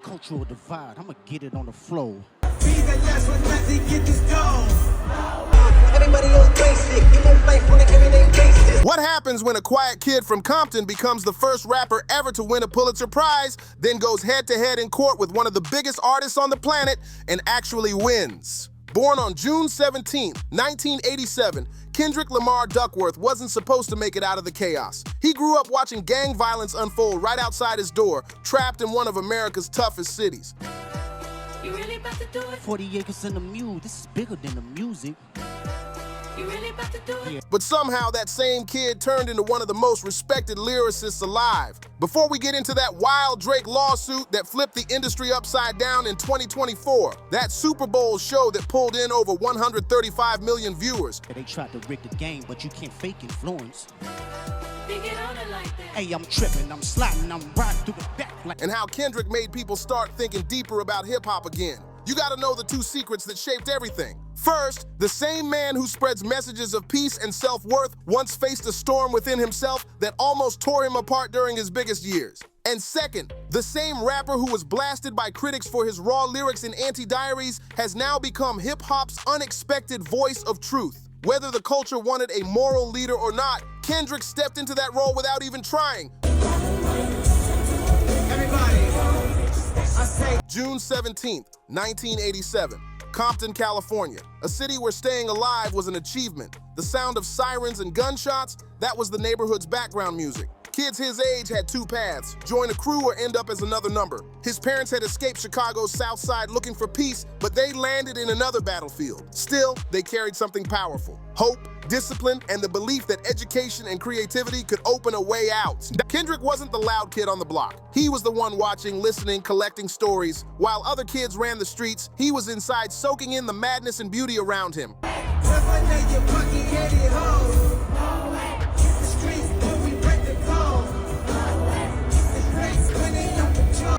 Cultural divide, I'ma get it on the floor. Be the last one not to get this dome. Everybody else basic, you live life on an everyday basis. What happens when a quiet kid from Compton becomes the first rapper ever to win a Pulitzer Prize, then goes head-to-head in court with one of the biggest artists on the planet and actually wins? Born on June 17, 1987, Kendrick Lamar Duckworth wasn't supposed to make it out of the chaos. He grew up watching gang violence unfold right outside his door, trapped in one of America's toughest cities. You really about to do it? 40 acres and a mule, this is bigger than the music. You really about to do it? Yeah. But somehow that same kid turned into one of the most respected lyricists alive. Before we get into that wild Drake lawsuit that flipped the industry upside down in 2024, that Super Bowl show that pulled in over 135 million viewers. They tried to rig the game, but you can't fake influence. They get on it like that. Hey, I'm tripping, I'm sliding, I'm riding through the back like. And how Kendrick made people start thinking deeper about hip-hop again. You gotta know the two secrets that shaped everything. First, the same man who spreads messages of peace and self-worth once faced a storm within himself that almost tore him apart during his biggest years. And second, the same rapper who was blasted by critics for his raw lyrics in Anti-Diaries has now become hip-hop's unexpected voice of truth. Whether the culture wanted a moral leader or not, Kendrick stepped into that role without even trying. Everybody, I say June 17th, 1987. Compton, California, a city where staying alive was an achievement. The sound of sirens and gunshots, that was the neighborhood's background music. Kids his age had two paths, join a crew or end up as another number. His parents had escaped Chicago's South Side looking for peace, but they landed in another battlefield. Still, they carried something powerful: hope, discipline, and the belief that education and creativity could open a way out. Kendrick wasn't the loud kid on the block. He was the one watching, listening, collecting stories. While other kids ran the streets, he was inside soaking in the madness and beauty around him.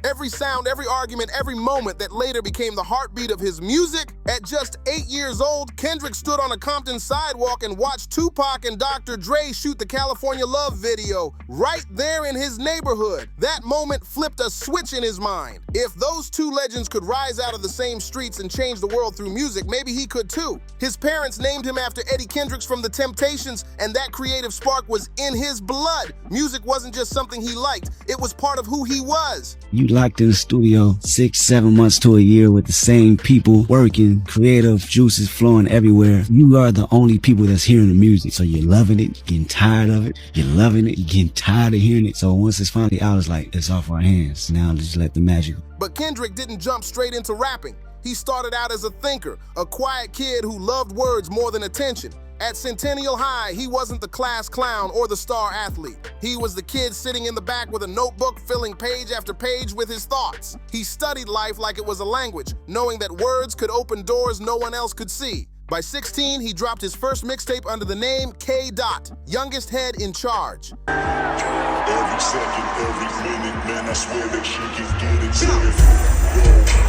Every sound, every argument, every moment that later became the heartbeat of his music. At just 8 years old, Kendrick stood on a Compton sidewalk and watched Tupac and Dr. Dre shoot the California Love video right there in his neighborhood. That moment flipped a switch in his mind. If those two legends could rise out of the same streets and change the world through music, maybe he could too. His parents named him after Eddie Kendricks from The Temptations, and that creative spark was in his blood. Music wasn't just something he liked, it was part of who he was. You locked in the studio 6-7 months to a year with the same people working, creative juices flowing everywhere. You are the only people that's hearing the music. So you're loving it, you're getting tired of it, you're loving it, you're getting tired of hearing it. So once it's finally out, it's like, it's off our hands. Now just let the magic. But Kendrick didn't jump straight into rapping. He started out as a thinker, a quiet kid who loved words more than attention. At Centennial High, he wasn't the class clown or the star athlete. He was the kid sitting in the back with a notebook, filling page after page with his thoughts. He studied life like it was a language, knowing that words could open doors no one else could see. By 16, he dropped his first mixtape under the name K.Dot, youngest head in charge. Every second, every minute, man, I swear that she can get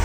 it.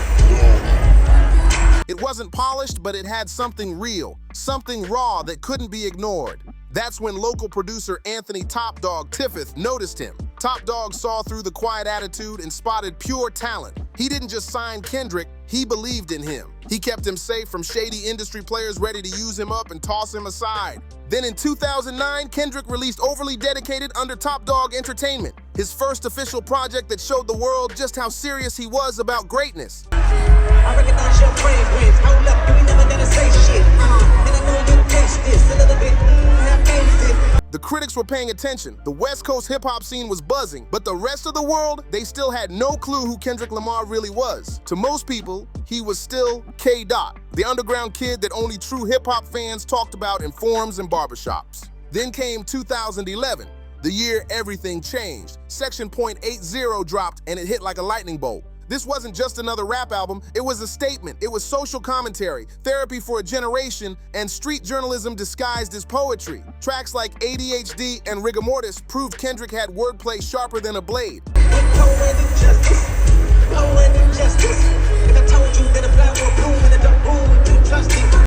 It wasn't polished, but it had something real, something raw that couldn't be ignored. That's when local producer Anthony Top Dawg Tiffith noticed him. Top Dawg saw through the quiet attitude and spotted pure talent. He didn't just sign Kendrick, he believed in him. He kept him safe from shady industry players ready to use him up and toss him aside. Then in 2009, Kendrick released Overly Dedicated under Top Dawg Entertainment, his first official project that showed the world just how serious he was about greatness. I recognize your fragrance. Hold up, you ain't never gonna say shit. And I know you taste this a little bit. Have tasted. The critics were paying attention. The West Coast hip-hop scene was buzzing, but the rest of the world, they still had no clue who Kendrick Lamar really was. To most people, he was still K.Dot, the underground kid that only true hip-hop fans talked about in forums and barbershops. Then came 2011, the year everything changed. Section.80 dropped and it hit like a lightning bolt. This wasn't just another rap album, it was a statement. It was social commentary, therapy for a generation, and street journalism disguised as poetry. Tracks like ADHD and Rigor Mortis proved Kendrick had wordplay sharper than a blade.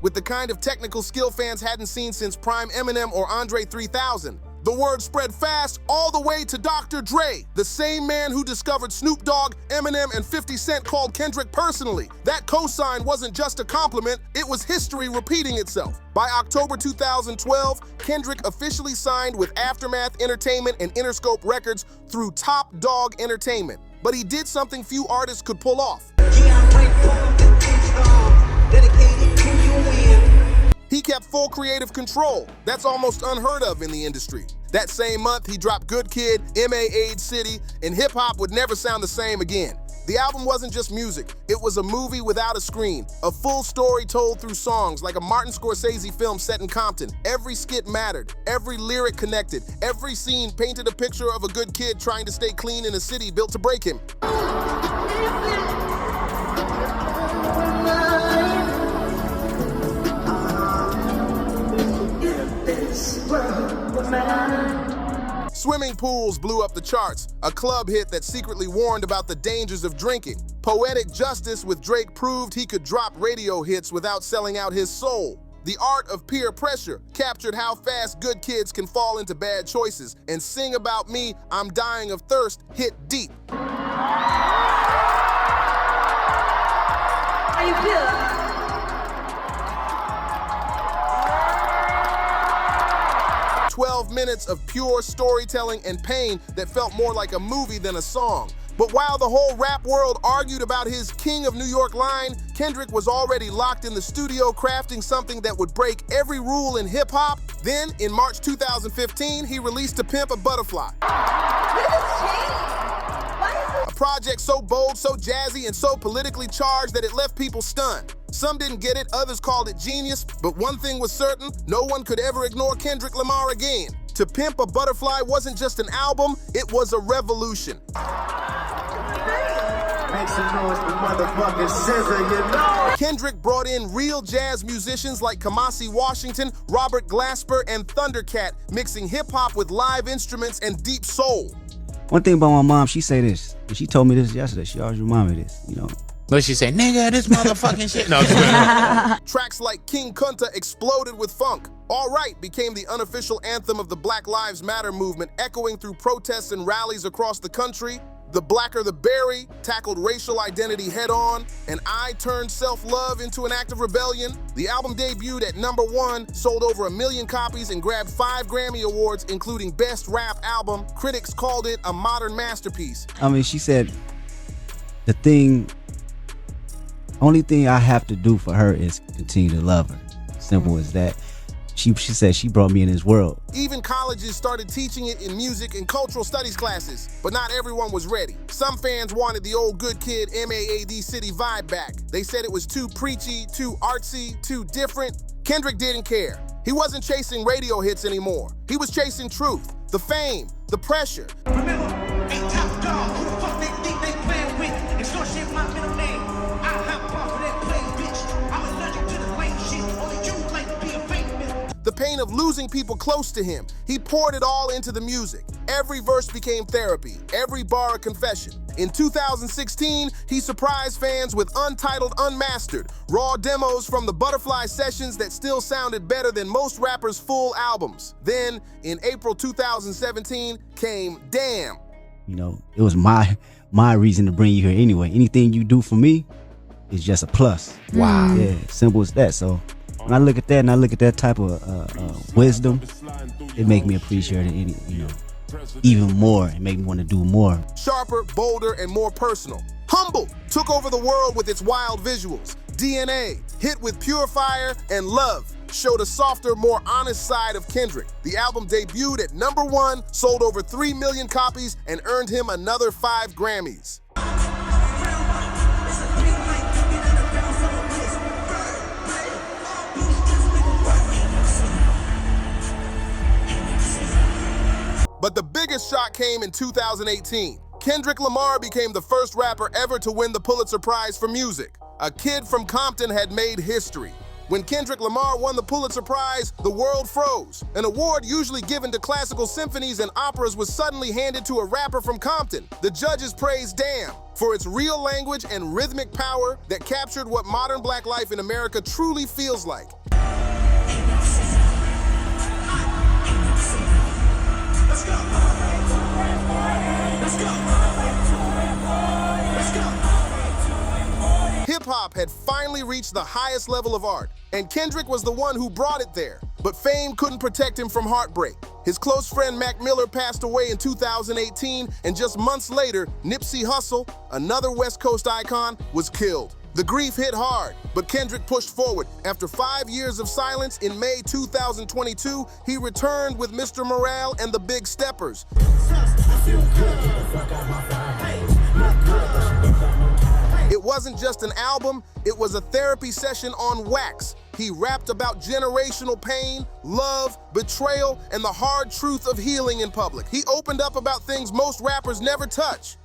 With the kind of technical skill fans hadn't seen since prime Eminem or Andre 3000. The word spread fast all the way to Dr. Dre, the same man who discovered Snoop Dogg, Eminem, and 50 Cent called Kendrick personally. That cosign wasn't just a compliment, it was history repeating itself. By October 2012, Kendrick officially signed with Aftermath Entertainment and Interscope Records through Top Dawg Entertainment. But he did something few artists could pull off. Dedicated to you win. He kept full creative control. That's almost unheard of in the industry. That same month, he dropped Good Kid, M.A.A.D City, and hip-hop would never sound the same again. The album wasn't just music, it was a movie without a screen, a full story told through songs, like a Martin Scorsese film set in Compton. Every skit mattered, every lyric connected, every scene painted a picture of a good kid trying to stay clean in a city built to break him. Swimming pools blew up the charts, a club hit that secretly warned about the dangers of drinking. Poetic Justice with Drake proved he could drop radio hits without selling out his soul. The Art of Peer Pressure captured how fast good kids can fall into bad choices, and Sing About Me, I'm Dying of Thirst hit deep. How you feel? 12 minutes of pure storytelling and pain that felt more like a movie than a song. But while the whole rap world argued about his King of New York line, Kendrick was already locked in the studio crafting something that would break every rule in hip-hop. Then, in March 2015, he released To Pimp a Butterfly. A project so bold, so jazzy, and so politically charged that it left people stunned. Some didn't get it, others called it genius, but one thing was certain, no one could ever ignore Kendrick Lamar again. To Pimp a Butterfly wasn't just an album, it was a revolution. Make some noise for motherfucking Scissor, you know. Kendrick brought in real jazz musicians like Kamasi Washington, Robert Glasper, and Thundercat, mixing hip-hop with live instruments and deep soul. One thing about my mom, she say this, and she told me this yesterday, she always remind me of this, you know. But she said, nigga, this motherfucking shit. No, Tracks like King Kunta exploded with funk. All Right became the unofficial anthem of the Black Lives Matter movement, echoing through protests and rallies across the country. The Blacker the Berry tackled racial identity head-on, and I turned self-love into an act of rebellion. The album debuted at #1, sold over 1 million copies, and grabbed 5 Grammy Awards, including Best Rap Album. Critics called it a modern masterpiece. I mean, she said, only thing I have to do for her is continue to love her. Simple as that. She said she brought me in this world. Even colleges started teaching it in music and cultural studies classes, but not everyone was ready. Some fans wanted the old Good Kid M.A.A.D City vibe back. They said it was too preachy, too artsy, too different. Kendrick didn't care. He wasn't chasing radio hits anymore. He was chasing truth, the fame, the pressure. Remember, ain't top dog. Who the fuck they think they playing with? Extortion my middle name. I hop off of that plane, bitch. I'm allergic to the lame shit. Only you claim to be a fake man. The pain of losing people close to him. He poured it all into the music. Every verse became therapy, every bar a confession. In 2016, he surprised fans with Untitled Unmastered, raw demos from the Butterfly sessions that still sounded better than most rappers' full albums. Then, in April 2017, came Damn. You know, it was my reason to bring you here anyway. Anything you do for me is just a plus. Wow. Yeah, simple as that. So when I look at that and I look at that type of wisdom, it make me appreciate it, even more. It make me want to do more. Sharper, bolder, and more personal. Humble took over the world with its wild visuals. DNA, hit with Pure Fire, and Love showed a softer, more honest side of Kendrick. The album debuted at #1, sold over 3 million copies, and earned him another 5 Grammys. But the biggest shock came in 2018. Kendrick Lamar became the first rapper ever to win the Pulitzer Prize for music. A kid from Compton had made history. When Kendrick Lamar won the Pulitzer Prize, the world froze. An award usually given to classical symphonies and operas was suddenly handed to a rapper from Compton. The judges praised Damn for its real language and rhythmic power that captured what modern black life in America truly feels like. Let's go. Let's go. Let's go. Hip-hop had finally reached the highest level of art, and Kendrick was the one who brought it there. But fame couldn't protect him from heartbreak. His close friend Mac Miller passed away in 2018, and just months later, Nipsey Hussle, another West Coast icon, was killed. The grief hit hard, but Kendrick pushed forward. After 5 years of silence, in May 2022, he returned with Mr. Morale and the Big Steppers. It wasn't just an album, it was a therapy session on wax. He rapped about generational pain, love, betrayal, and the hard truth of healing in public. He opened up about things most rappers never touch.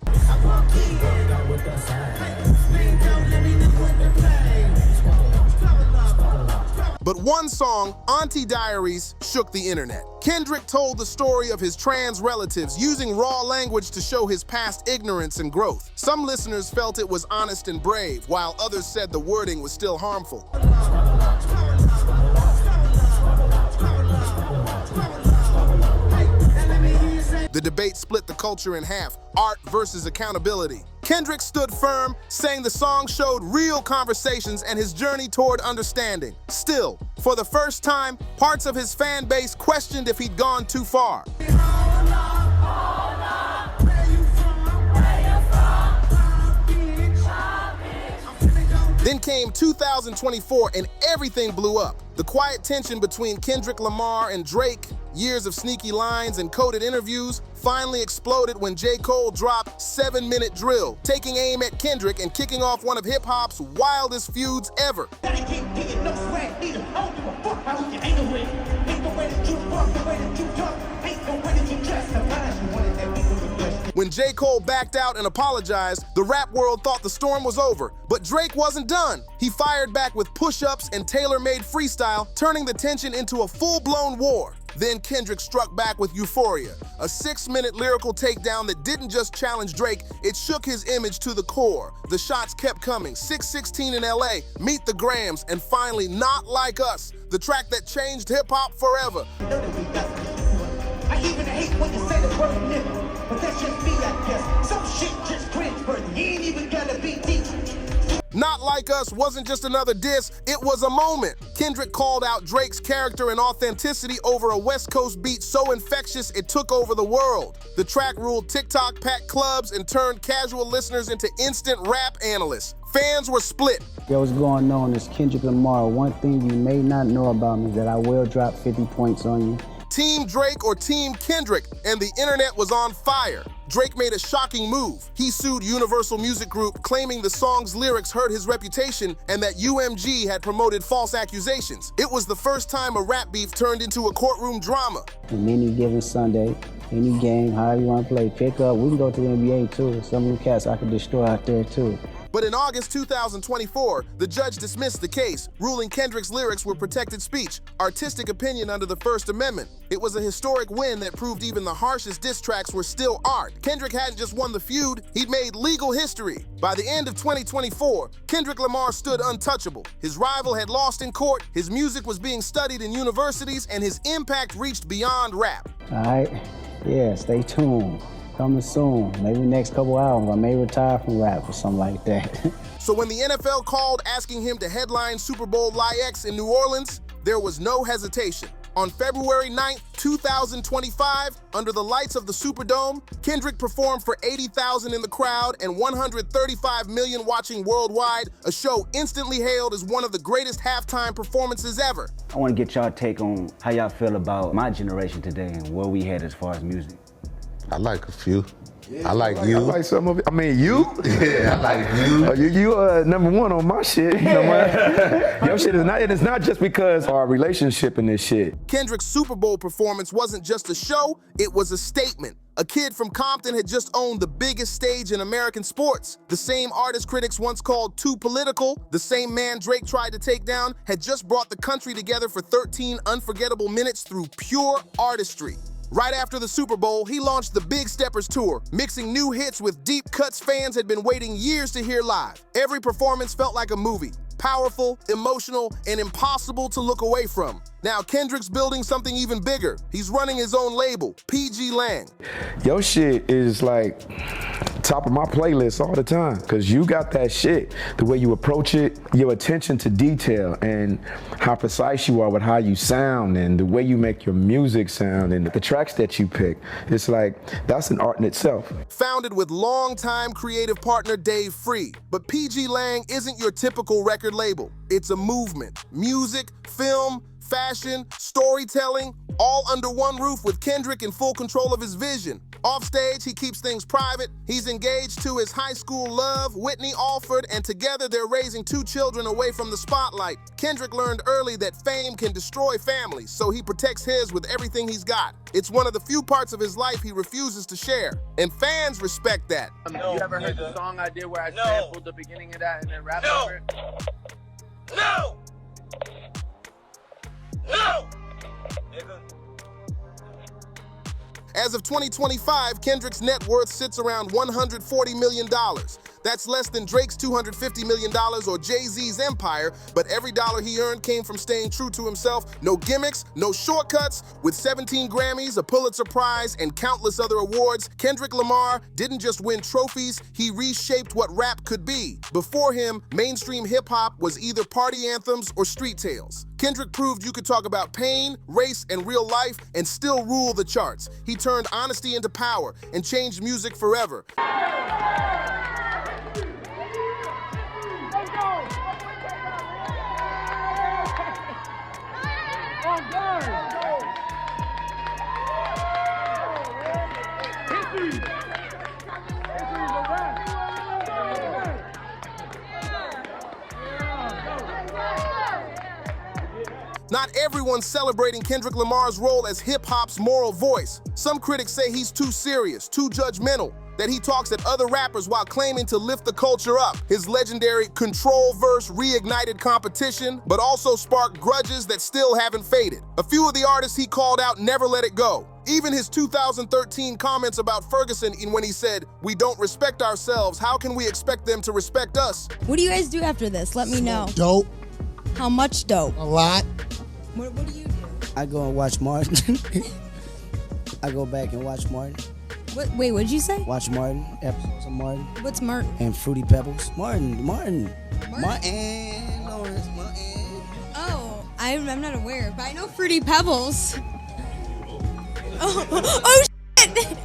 But one song, Auntie Diaries, shook the internet. Kendrick told the story of his trans relatives using raw language to show his past ignorance and growth. Some listeners felt it was honest and brave, while others said the wording was still harmful. The debate split the culture in half, art versus accountability. Kendrick stood firm, saying the song showed real conversations and his journey toward understanding. Still, for the first time, parts of his fan base questioned if he'd gone too far. Then came 2024 and everything blew up. The quiet tension between Kendrick Lamar and Drake, years of sneaky lines and coded interviews, finally exploded when J. Cole dropped 7-Minute Drill, taking aim at Kendrick and kicking off one of hip-hop's wildest feuds ever. When J. Cole backed out and apologized, the rap world thought the storm was over. But Drake wasn't done. He fired back with push-ups and tailor-made freestyle, turning the tension into a full-blown war. Then Kendrick struck back with Euphoria, a 6-minute lyrical takedown that didn't just challenge Drake, it shook his image to the core. The shots kept coming, 616 in LA, Meet the Grams, and finally Not Like Us, the track that changed hip-hop forever. I even hate when you say the word nigga, but that's just me, I guess. Some shit just cringeworthy, you ain't even gotta be deep. Not Like Us wasn't just another diss, it was a moment. Kendrick called out Drake's character and authenticity over a West Coast beat so infectious it took over the world. The track ruled TikTok, packed clubs, and turned casual listeners into instant rap analysts. Fans were split. Yo, what's going on? It's Kendrick Lamar. One thing you may not know about me is that I will drop 50 points on you. Team Drake or Team Kendrick, and the internet was on fire. Drake made a shocking move. He sued Universal Music Group, claiming the song's lyrics hurt his reputation and that UMG had promoted false accusations. It was the first time a rap beef turned into a courtroom drama. And any given Sunday, any game, however you want to play, pick up. We can go to the NBA too. Some of the cats I could destroy out there too. But in August 2024, the judge dismissed the case, ruling Kendrick's lyrics were protected speech, artistic opinion under the First Amendment. It was a historic win that proved even the harshest diss tracks were still art. Kendrick hadn't just won the feud, he'd made legal history. By the end of 2024, Kendrick Lamar stood untouchable. His rival had lost in court, his music was being studied in universities, and his impact reached beyond rap. All right, yeah, stay tuned. Coming soon, maybe next couple albums. I may retire from rap or something like that. So when the NFL called asking him to headline Super Bowl LAX in New Orleans, there was no hesitation. On February 9th, 2025, under the lights of the Superdome, Kendrick performed for 80,000 in the crowd and 135 million watching worldwide, a show instantly hailed as one of the greatest halftime performances ever. I want to get y'all take on how y'all feel about my generation today and where we head as far as music. I like a few. I like you. I like some of it. I mean, you? Yeah, I like you. You number one on my shit. You know what? Your shit is not, and it's not just because our relationship and this shit. Kendrick's Super Bowl performance wasn't just a show, it was a statement. A kid from Compton had just owned the biggest stage in American sports. The same artist critics once called too political, the same man Drake tried to take down, had just brought the country together for 13 unforgettable minutes through pure artistry. Right after the Super Bowl, he launched the Big Steppers Tour, mixing new hits with deep cuts fans had been waiting years to hear live. Every performance felt like a movie, powerful, emotional, and impossible to look away from. Now Kendrick's building something even bigger. He's running his own label, PG Lang. Your shit is like top of my playlist all the time, because you got that shit, the way you approach it, your attention to detail, and how precise you are with how you sound, and the way you make your music sound, and the tracks that you pick. It's like, that's an art in itself. Founded with longtime creative partner Dave Free, but PG Lang isn't your typical record label. It's a movement. Music, film, fashion, storytelling, all under one roof with Kendrick in full control of his vision. Offstage, he keeps things private. He's engaged to his high school love, Whitney Alford, and together they're raising 2 children away from the spotlight. Kendrick learned early that fame can destroy families, so he protects his with everything he's got. It's one of the few parts of his life he refuses to share, and fans respect that. You ever heard the song I did where I sampled the beginning of that and then rapped over it? No! No! As of 2025, Kendrick's net worth sits around $140 million. That's less than Drake's $250 million or Jay-Z's empire, but every dollar he earned came from staying true to himself. No gimmicks, no shortcuts. With 17 Grammys, a Pulitzer Prize, and countless other awards, Kendrick Lamar didn't just win trophies, he reshaped what rap could be. Before him, mainstream hip-hop was either party anthems or street tales. Kendrick proved you could talk about pain, race, and real life and still rule the charts. He turned honesty into power and changed music forever. Not everyone's celebrating Kendrick Lamar's role as hip-hop's moral voice. Some critics say he's too serious, too judgmental, that he talks at other rappers while claiming to lift the culture up. His legendary control verse reignited competition, but also sparked grudges that still haven't faded. A few of the artists he called out never let it go. Even his 2013 comments about Ferguson when he said, "We don't respect ourselves, how can we expect them to respect us?" What do you guys do after this? Let me know. Dope. How much dope? A lot. What do you do? I go and watch Martin. I go back and watch Martin. Wait, what'd you say? Watch Martin, episodes of Martin. What's Martin? And Fruity Pebbles. Martin. Martin. Lawrence, Martin. Oh, I'm not aware, but I know Fruity Pebbles. Oh shit!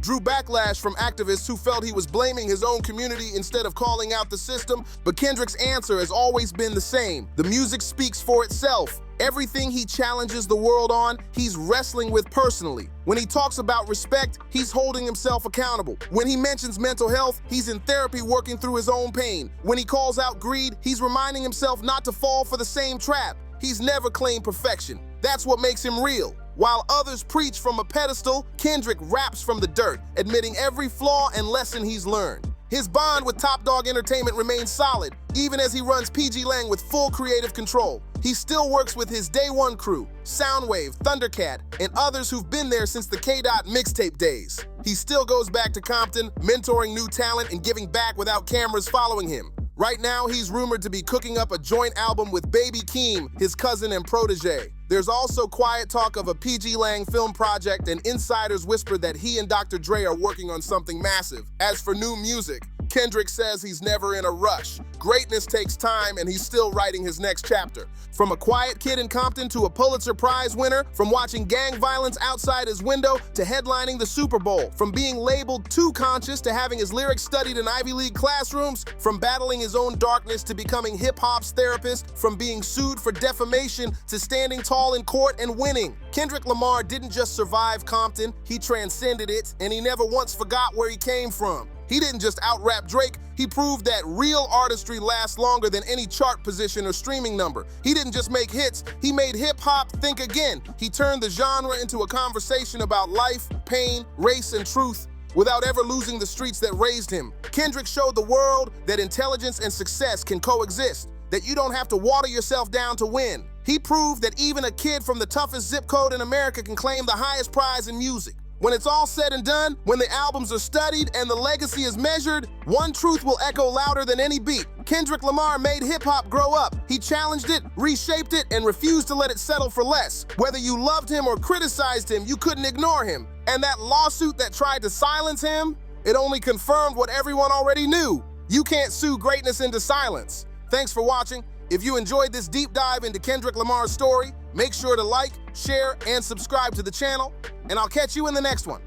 Drew backlash from activists who felt he was blaming his own community instead of calling out the system, but Kendrick's answer has always been the same. The music speaks for itself. Everything he challenges the world on, he's wrestling with personally. When he talks about respect, he's holding himself accountable. When he mentions mental health, he's in therapy working through his own pain. When he calls out greed, he's reminding himself not to fall for the same trap. He's never claimed perfection. That's what makes him real. While others preach from a pedestal, Kendrick raps from the dirt, admitting every flaw and lesson he's learned. His bond with Top Dawg Entertainment remains solid, even as he runs PG Lang with full creative control. He still works with his Day One crew, Soundwave, Thundercat, and others who've been there since the K-Dot mixtape days. He still goes back to Compton, mentoring new talent and giving back without cameras following him. Right now, he's rumored to be cooking up a joint album with Baby Keem, his cousin and protege. There's also quiet talk of a PG Lang film project, and insiders whisper that he and Dr. Dre are working on something massive. As for new music, Kendrick says he's never in a rush. Greatness takes time, and he's still writing his next chapter. From a quiet kid in Compton to a Pulitzer Prize winner, from watching gang violence outside his window to headlining the Super Bowl, from being labeled too conscious to having his lyrics studied in Ivy League classrooms, from battling his own darkness to becoming hip-hop's therapist, from being sued for defamation to standing tall in court and winning. Kendrick Lamar didn't just survive Compton, he transcended it, and he never once forgot where he came from. He didn't just out-rap Drake, he proved that real artistry lasts longer than any chart position or streaming number. He didn't just make hits, he made hip-hop think again. He turned the genre into a conversation about life, pain, race, and truth, without ever losing the streets that raised him. Kendrick showed the world that intelligence and success can coexist, that you don't have to water yourself down to win. He proved that even a kid from the toughest zip code in America can claim the highest prize in music. When it's all said and done, when the albums are studied and the legacy is measured, one truth will echo louder than any beat. Kendrick Lamar made hip-hop grow up. He challenged it, reshaped it, and refused to let it settle for less. Whether you loved him or criticized him, you couldn't ignore him. And that lawsuit that tried to silence him, it only confirmed what everyone already knew. You can't sue greatness into silence. Thanks for watching. If you enjoyed this deep dive into Kendrick Lamar's story, make sure to like, share, and subscribe to the channel, and I'll catch you in the next one.